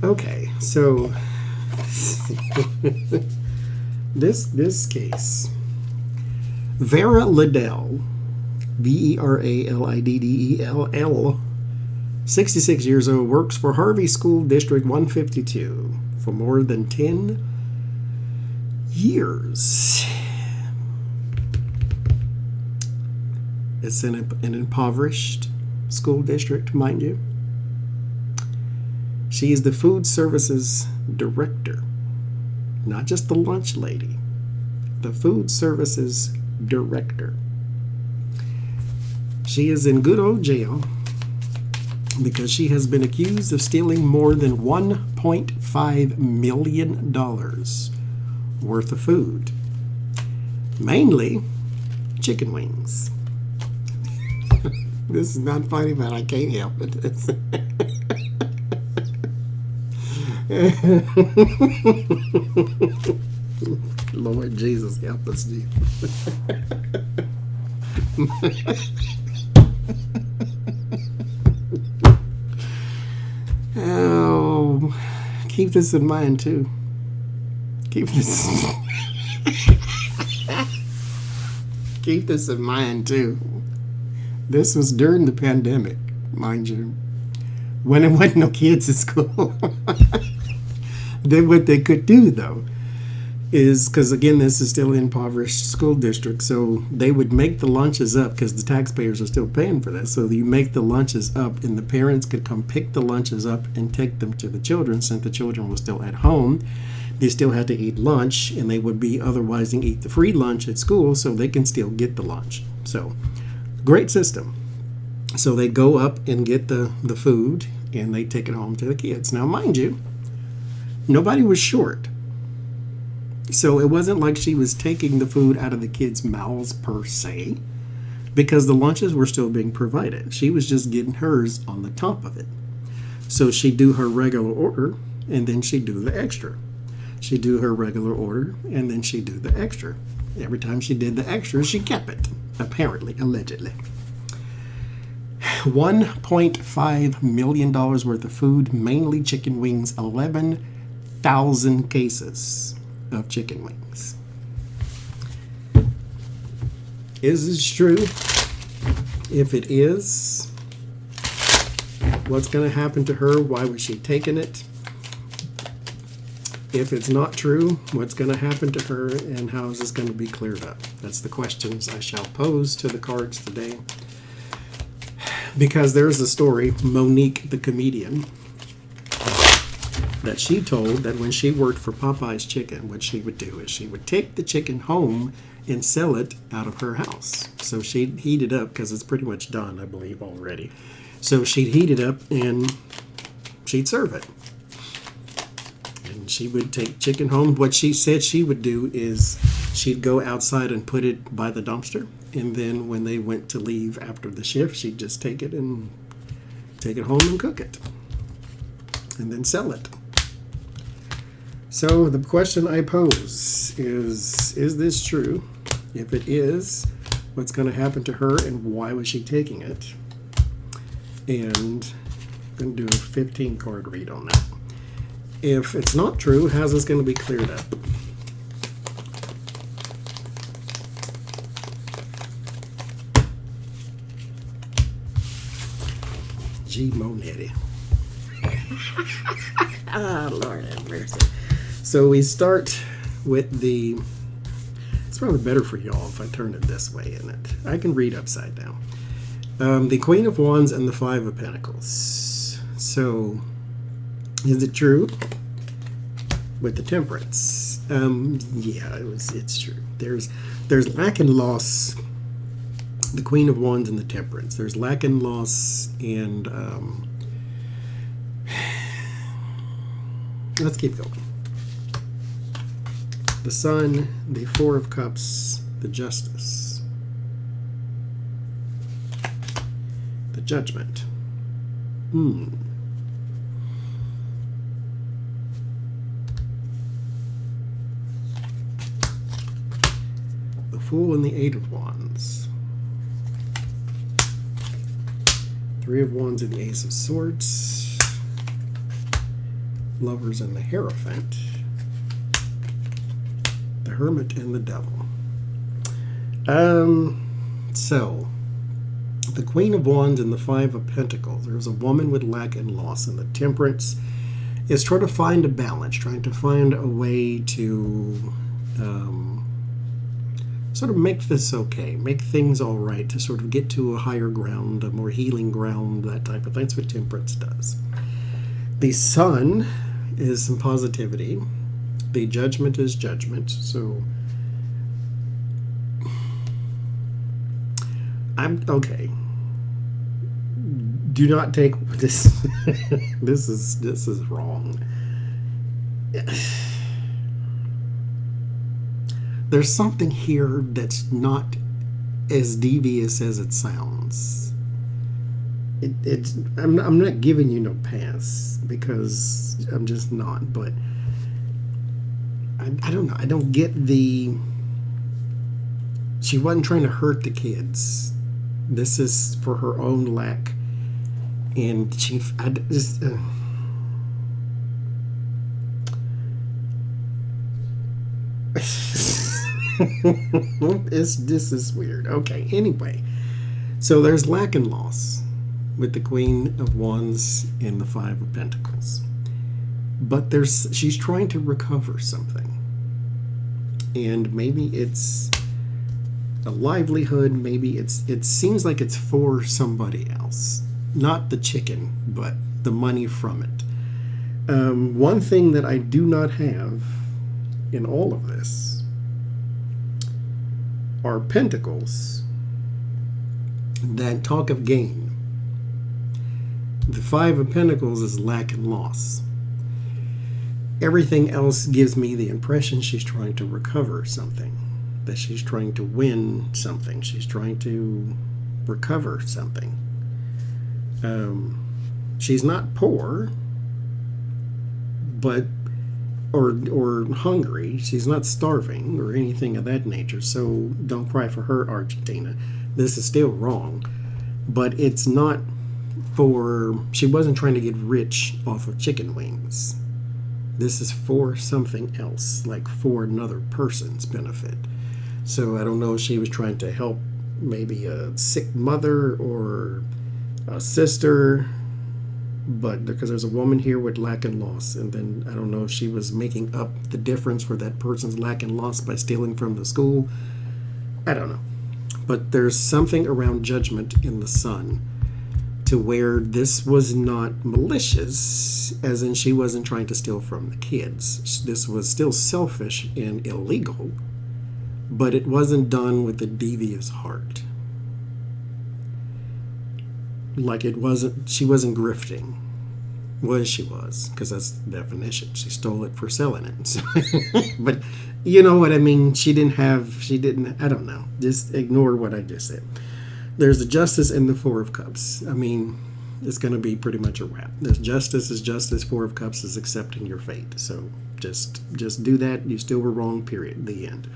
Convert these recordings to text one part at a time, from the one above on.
Okay, so this case, Vera Liddell, VERALIDDELL, 66 years old, works for Harvey School District 152 for more than 10 years. It's in an impoverished school district, mind you. She is the food services director, not just the lunch lady, the food services director. She is in good old jail because she has been accused of stealing more than $1.5 million worth of food, mainly chicken wings. This is not funny, but I can't help it. Lord Jesus, help us, Jesus. Oh, keep this in mind too. Keep this in mind too. This was during the pandemic, mind you, when there wasn't no kids at school. Then what they could do, though, is, because again, this is still an impoverished school district, so they would make the lunches up, because the taxpayers are still paying for this. So you make the lunches up, and the parents could come pick the lunches up and take them to the children, since the children were still at home. They still had to eat lunch, and they would be otherwise eat the free lunch at school, so they can still get the lunch. So, great system. So they go up and get the food, and they take it home to the kids. Now, mind you, nobody was short. So it wasn't like she was taking the food out of the kids' mouths per se, because the lunches were still being provided. She was just getting hers on the top of it. So she'd do her regular order, and then she'd do the extra. She'd do her regular order, and then she'd do the extra. Every time she did the extra, she kept it, apparently, allegedly. $1.5 million worth of food, mainly chicken wings, 11,000 cases of chicken wings. Is this true? If it is, what's going to happen to her? Why was she taking it? If it's not true, what's going to happen to her, and how is this going to be cleared up? That's the questions I shall pose to the cards today. Because there's a story, Monique the comedian, that she told that when she worked for Popeye's Chicken, what she would do is she would take the chicken home and sell it out of her house. So she'd heat it up, because it's pretty much done, I believe, already. So she'd heat it up and she'd serve it. And she would take chicken home. What she said she would do is she'd go outside and put it by the dumpster. And then when they went to leave after the shift, she'd just take it home and cook it. And then sell it. So the question I pose is this true? If it is, what's going to happen to her and why was she taking it? And I'm going to do a 15 card read on that. If it's not true, how's this going to be cleared up? G. Monetti. Ah, Lord have mercy. So we start with the... It's probably better for y'all if I turn it this way, isn't it? I can read upside down. The Queen of Wands and the Five of Pentacles. So, is it true? With the Temperance. Yeah, it's true. There's lack and loss. The Queen of Wands and the Temperance. There's lack and loss, and let's keep going. The Sun, the Four of Cups, the Justice, the Judgment. The Fool and the Eight of Wands. Three of Wands and the Ace of Swords. Lovers and the Hierophant. The Hermit and the Devil. So, the Queen of Wands and the Five of Pentacles. There's a woman with lack and loss, and the Temperance is trying to find a balance, trying to find a way to sort of make this okay, make things all right, to sort of get to a higher ground, a more healing ground, that type of thing. That's what Temperance does. The Sun is some positivity. The Judgment is judgment. So I'm okay. Do not take this. This is wrong. There's something here that's not as devious as it sounds. I'm not giving you no pass, because I'm just not. But I don't know. I don't get the. She wasn't trying to hurt the kids. This is for her own lack, and I just. This is weird. Okay, anyway. So there's lack and loss with the Queen of Wands and the Five of Pentacles. But she's trying to recover something. And maybe it's a livelihood, maybe it seems like it's for somebody else. Not the chicken, but the money from it. One thing that I do not have in all of this are pentacles that talk of gain. The Five of Pentacles is lack and loss. Everything else gives me the impression she's trying to recover something, that she's trying to win something, she's trying to recover something. She's not poor, but or hungry. She's not starving or anything of that nature. So don't cry for her, Argentina. This is still wrong, but it's not for. She wasn't trying to get rich off of chicken wings. This is for something else, like for another person's benefit. So I don't know if she was trying to help maybe a sick mother or a sister, but because there's a woman here with lack and loss, and then I don't know if she was making up the difference for that person's lack and loss by stealing from the school. I don't know. But there's something around judgment in the Sun to where this was not malicious, as in she wasn't trying to steal from the kids. This was still selfish and illegal, but it wasn't done with a devious heart. Like it wasn't, she wasn't grifting. Well, she was, because that's the definition. She stole it for selling it. So, but you know what I mean? She didn't, I don't know. Just ignore what I just said. There's the Justice and the Four of Cups. I mean, it's going to be pretty much a wrap. There's Justice is justice, Four of Cups is accepting your fate. So just do that. You still were wrong, period. The end.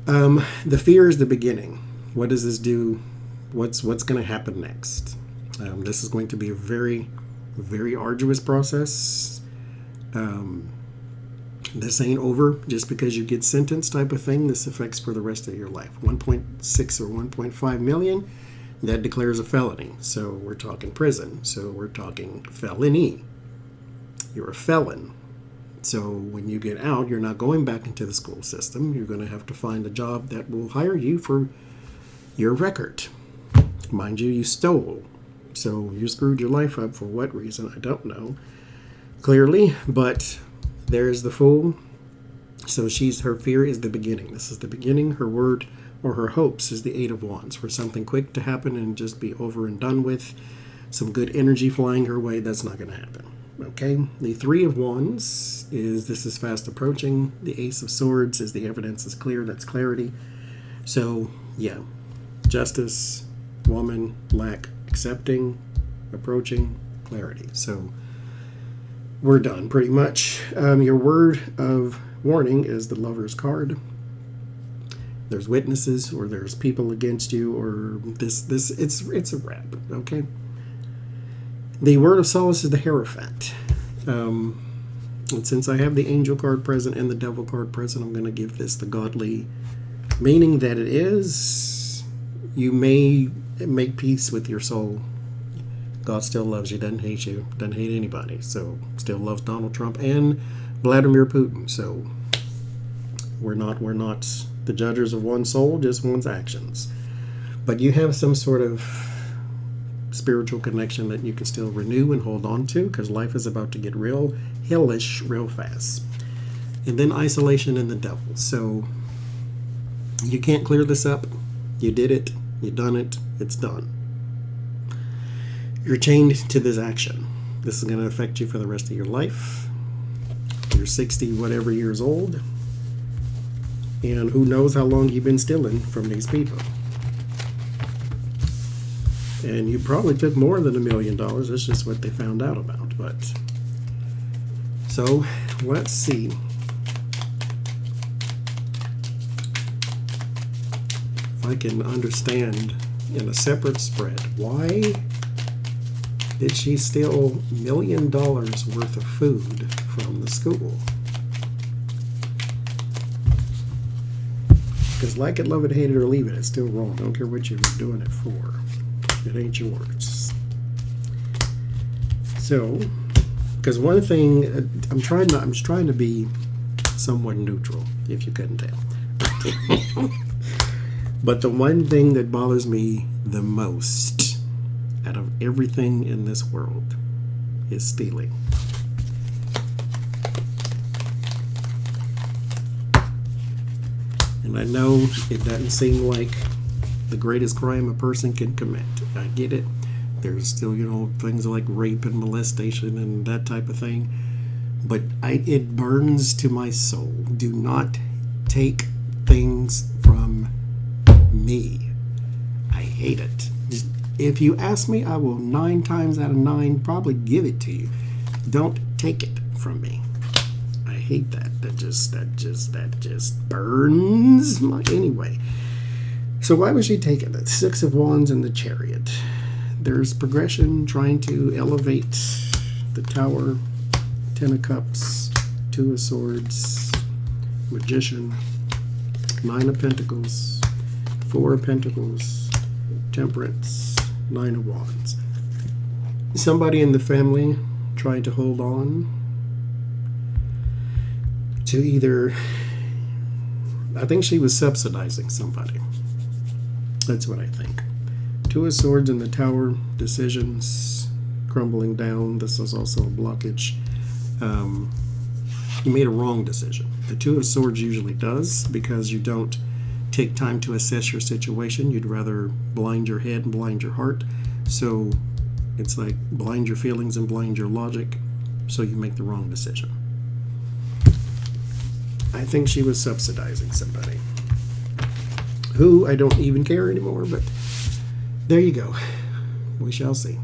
The fear is the beginning. What does this do? What's going to happen next? This is going to be a very, very arduous process. This ain't over just because you get sentenced type of thing. This affects for the rest of your life. 1.6 or 1.5 million, that declares a felony. So we're talking prison. So we're talking felony. You're a felon. So when you get out, you're not going back into the school system. You're going to have to find a job that will hire you for your record. Mind you, you stole. So you screwed your life up for what reason? I don't know clearly, but there's the Fool. So her fear is the beginning. This is the beginning. Her word or her hopes is the Eight of Wands, for something quick to happen and just be over and done with. Some good energy flying her way. That's not going to happen. Okay. The Three of Wands is this is fast approaching. The Ace of Swords is the evidence is clear. That's clarity. So yeah, justice, woman, lack, accepting, approaching, clarity. So we're done pretty much. Your word of warning is the Lover's card. There's witnesses, or there's people against you, or it's a wrap. Okay. The word of solace is the Hierophant. And since I have the angel card present and the devil card present, I'm going to give this the godly meaning that it is. You may make peace with your soul. God still loves you, doesn't hate you, doesn't hate anybody. So still loves Donald Trump and Vladimir Putin. So we're not the judges of one's soul, just one's actions. But you have some sort of spiritual connection that you can still renew and hold on to, because life is about to get real hellish real fast. And then isolation and the devil. So you can't clear this up. You did it. You done it. It's done. You're chained to this action. This is going to affect you for the rest of your life. You're 60 whatever years old. And who knows how long you've been stealing from these people. And you probably took more than $1 million. That's just what they found out about. But so let's see. If I can understand in a separate spread, why did she steal $1 million worth of food from the school? Because like it, love it, hate it, or leave it, it's still wrong. I don't care what you're doing it for. It ain't yours. So, because one thing, I'm trying to be somewhat neutral, if you couldn't tell. But the one thing that bothers me the most out of everything in this world is stealing. And I know it doesn't seem like the greatest crime a person can commit. I get it. There's still, things like rape and molestation and that type of thing. But it burns to my soul. Do not take things from me. I hate it. Just, if you ask me, I will 9 times out of 9 probably give it to you. Don't take it from me. I hate that. That just burns my... Anyway. So why was she taking it? 6 of Wands and the Chariot. There's progression, trying to elevate the Tower, 10 of Cups, 2 of Swords, Magician, 9 of Pentacles, 4 of Pentacles, Temperance, 9 of Wands. Somebody in the family trying to hold on to either... I think she was subsidizing somebody. That's what I think. 2 of Swords in the Tower, decisions crumbling down. This is also a blockage. You made a wrong decision. The 2 of Swords usually does, because you don't take time to assess your situation. You'd rather blind your head and blind your heart. So it's like blind your feelings and blind your logic, so you make the wrong decision. I think she was subsidizing somebody. Who, I don't even care anymore, but there you go. We shall see.